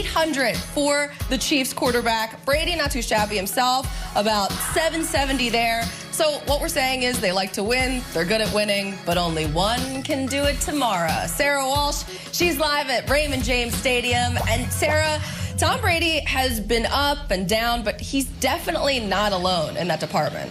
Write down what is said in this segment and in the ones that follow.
800 for the Chiefs quarterback. Brady, not too shabby himself, about 770 there. So what we're saying is they like to win, they're good at winning, but only one can do it tomorrow. Sarah Walsh, she's live at Raymond James Stadium. And Sarah, Tom Brady has been up and down, but he's definitely not alone in that department.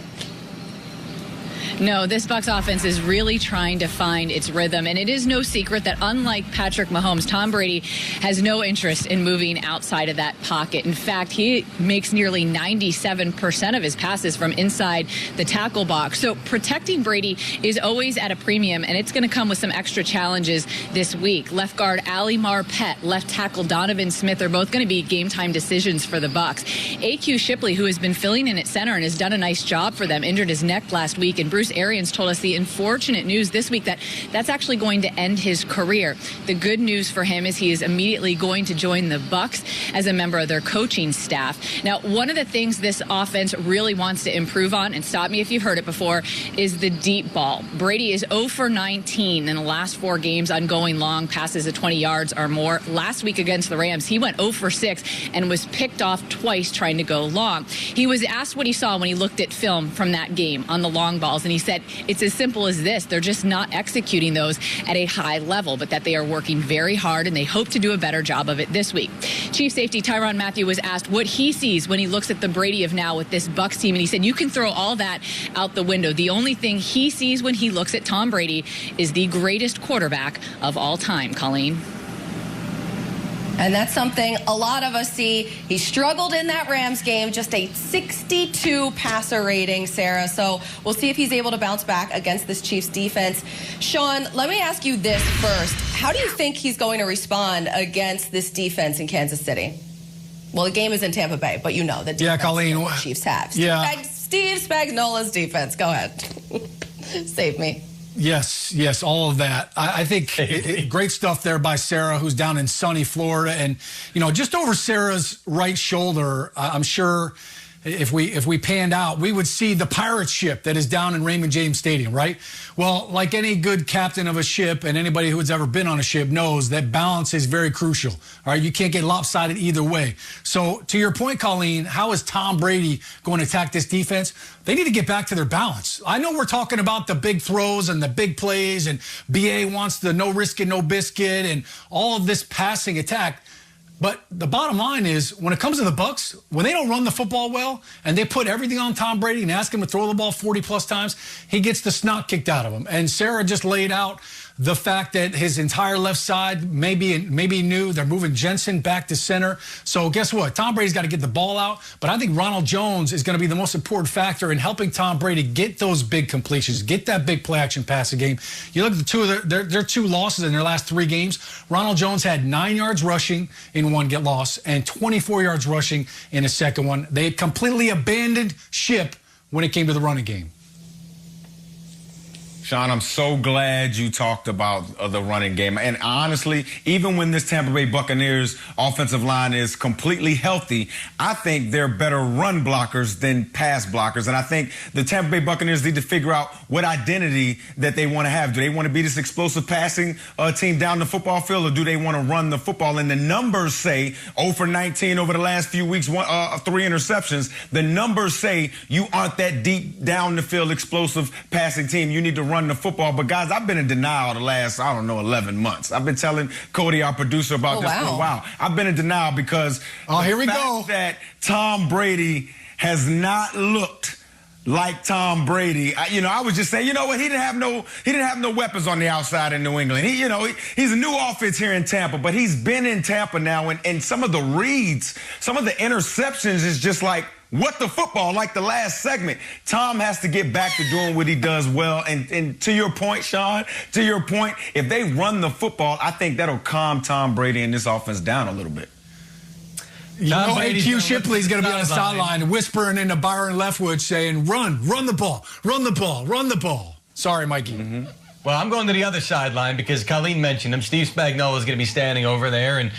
No, this Bucs offense is really trying to find its rhythm, and it is no secret that unlike Patrick Mahomes, Tom Brady has no interest in moving outside of that pocket. In fact, he makes nearly 97% of his passes from inside the tackle box. So protecting Brady is always at a premium, and it's going to come with some extra challenges this week. Left guard Ali Marpet, left tackle Donovan Smith are both going to be game-time decisions for the Bucs. A.Q. Shipley, who has been filling in at center and has done a nice job for them, injured his neck last week, and Bruce Arians told us the unfortunate news this week that that's actually going to end his career. The good news for him is he is immediately going to join the Bucs as a member of their coaching staff. Now, one of the things this offense really wants to improve on, and stop me if you've heard it before, is the deep ball. Brady is 0 for 19 in the last 4 games on going long passes of 20 yards or more. Last week against the Rams, he went 0 for 6 and was picked off twice trying to go long. He was asked what he saw when he looked at film from that game on the long balls, and he said it's as simple as this. They're just not executing those at a high level, but that they are working very hard, and they hope to do a better job of it this week. Chief safety Tyrann Mathieu was asked what he sees when he looks at the Brady of now with this Bucs team, and he said you can throw all that out the window. The only thing he sees when he looks at Tom Brady is the greatest quarterback of all time. Colleen. And that's something a lot of us see. He struggled in that Rams game, just a 62 passer rating, Sarah. So we'll see if he's able to bounce back against this Chiefs defense. Sean, let me ask you this first. How do you think he's going to respond against this defense in Kansas City? Well, the game is in Tampa Bay, but you know the defense Colleen, the Chiefs have. Yeah. Steve Spagnuolo's defense. Go ahead. Save me. Yes, all of that. I think great stuff there by Sarah, who's down in sunny Florida. And, just over Sarah's right shoulder, I'm sure if we panned out, we would see the pirate ship that is down in Raymond James Stadium, right? Well, like any good captain of a ship, and anybody who has ever been on a ship knows that balance is very crucial, all right? You can't get lopsided either way. So to your point, Colleen, how is Tom Brady going to attack this defense? They need to get back to their balance. I know we're talking about the big throws and the big plays, and BA wants the no risk and no biscuit and all of this passing attack. But the bottom line is, when it comes to the Bucs, when they don't run the football well and they put everything on Tom Brady and ask him to throw the ball 40-plus times, he gets the snot kicked out of him. And Sarah just laid out the fact that his entire left side maybe new. They're moving Jensen back to center. So guess what? Tom Brady's got to get the ball out. But I think Ronald Jones is going to be the most important factor in helping Tom Brady get those big completions, get that big play-action passing game. You look at the two of their 2 losses in their last 3 games. Ronald Jones had 9 yards rushing in one loss and 24 yards rushing in a second one. They had completely abandoned ship when it came to the running game. Sean, I'm so glad you talked about the running game. And honestly, even when this Tampa Bay Buccaneers offensive line is completely healthy, I think they're better run blockers than pass blockers. And I think the Tampa Bay Buccaneers need to figure out what identity that they want to have. Do they want to be this explosive passing team down the football field, or do they want to run the football? And the numbers say 0 for 19 over the last few weeks, 3 interceptions. The numbers say you aren't that deep down the field explosive passing team. You need to run the football. But guys, I've been in denial the last, 11 months. I've been telling Cody, our producer, about this for a while. I've been in denial because here we go. That Tom Brady has not looked like Tom Brady. I was just saying, you know what? He didn't have no weapons on the outside in New England. He's a new offense here in Tampa, but he's been in Tampa now, and some of the reads, some of the interceptions is just like, what the football, like the last segment. Tom has to get back to doing what he does well. And to your point, Sean, if they run the football, I think that'll calm Tom Brady and this offense down a little bit. A.Q. Shipley's going to be on the sideline whispering into Byron Leftwich saying, run the ball, run the ball, run the ball. Sorry, Mikey. Mm-hmm. Well, I'm going to the other sideline because Colleen mentioned him. Steve Spagnuolo is going to be standing over there, and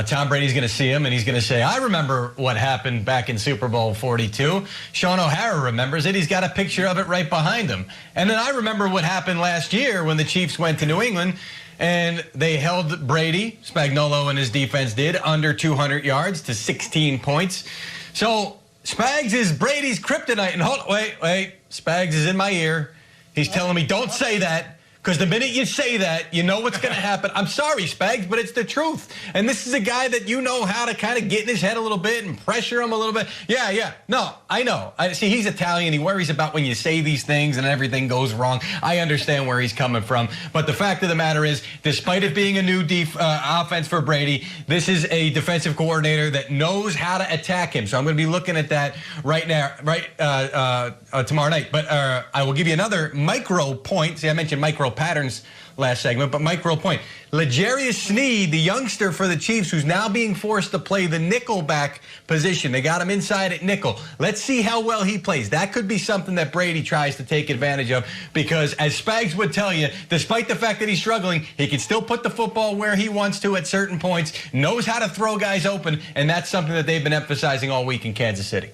Tom Brady's going to see him, and he's going to say, I remember what happened back in Super Bowl 42. Sean O'Hara remembers it. He's got a picture of it right behind him. And then I remember what happened last year when the Chiefs went to New England, and they held Brady, Spagnuolo and his defense did, under 200 yards to 16 points. So Spags is Brady's kryptonite. And wait, Spags is in my ear. He's telling me, don't say that. Because the minute you say that, you know what's going to happen. I'm sorry, Spags, but it's the truth. And this is a guy that you know how to kind of get in his head a little bit and pressure him a little bit. Yeah. No, I know. See, he's Italian. He worries about when you say these things and everything goes wrong. I understand where he's coming from. But the fact of the matter is, despite it being a new offense for Brady, this is a defensive coordinator that knows how to attack him. So I'm going to be looking at that right now, tomorrow night. But I will give you another micro point. See, I mentioned micro patterns last segment, but micro point. L'Jarius Sneed, the youngster for the Chiefs, who's now being forced to play the nickelback position. They got him inside at nickel. Let's see how well he plays. That could be something that Brady tries to take advantage of because, as Spags would tell you, despite the fact that he's struggling, he can still put the football where he wants to at certain points, knows how to throw guys open, and that's something that they've been emphasizing all week in Kansas City.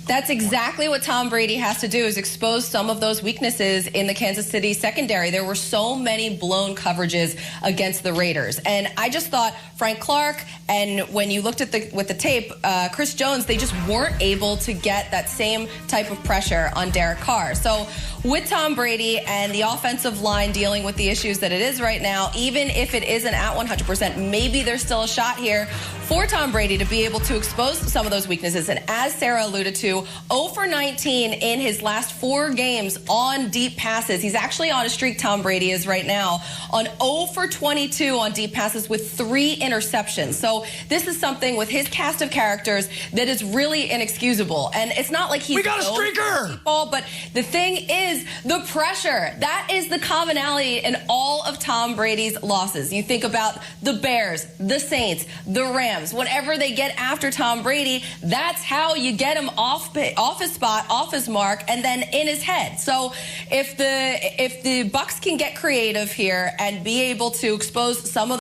That's exactly what Tom Brady has to do, is expose some of those weaknesses in the Kansas City secondary. There were so many blown coverages against the Raiders. And I just thought Frank Clark, and when you looked at the tape, Chris Jones, they just weren't able to get that same type of pressure on Derek Carr. So with Tom Brady and the offensive line dealing with the issues that it is right now, even if it isn't at 100%, maybe there's still a shot here for Tom Brady to be able to expose some of those weaknesses. And as Sarah alluded to, 0 for 19 in his last 4 games on deep passes. He's actually on a streak, Tom Brady is right now, on 0 for 22 on deep passes with 3 interceptions. So this is something with his cast of characters that is really inexcusable. And it's not like he's... We got a streaker! People, but the thing is the pressure. That is the commonality in all of Tom Brady's losses. You think about the Bears, the Saints, the Rams. Whenever they get after Tom Brady, that's how you get him off his spot, off his mark, and then in his head. So if the Bucs can get creative here and be able to expose some of